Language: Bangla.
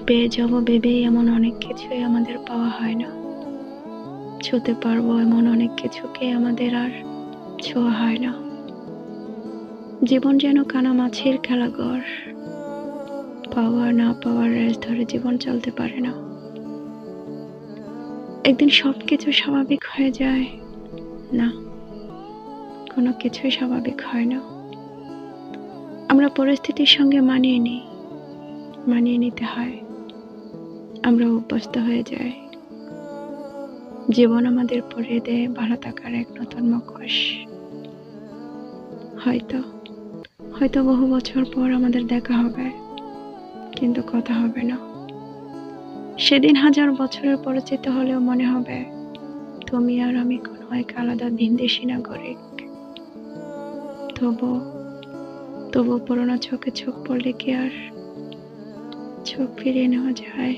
পেয়ে যাবো ভেবেই এমন অনেক কিছুই আমাদের পাওয়া হয় না। ছুঁতে পারবো এমন অনেক কিছুকে আমাদের আর ছোঁয়া হয় না। জীবন যেন কানামাছির খেলাঘর, পাওয়া না পাওয়ার রেশ ধরে জীবন চলতে পারে না। একদিন সবকিছু স্বাভাবিক হয়ে যায় না, কোনো কিছুই স্বাভাবিক হয় না। আমরা পরিস্থিতির সঙ্গে মানিয়ে নিতে হয়। আমরা অভ্যস্ত হয়ে যাই। জীবন আমাদের পরিয়ে দেয় ভালো থাকার এক নতুন মুখোশ। হয়তো হয়তো বহু বছর পর আমাদের দেখা হবে, কিন্তু কথা হবে না। সেদিন 1000 বছরের পরিচিত হলেও মনে হবে তুমি আর আমি কোনো এক আলাদা ভিনদেশী নাগরিক। তবু তবু পুরোনো চোখে চোখ পড়লে কি আর চোখ ফিরিয়ে নেওয়া যায়?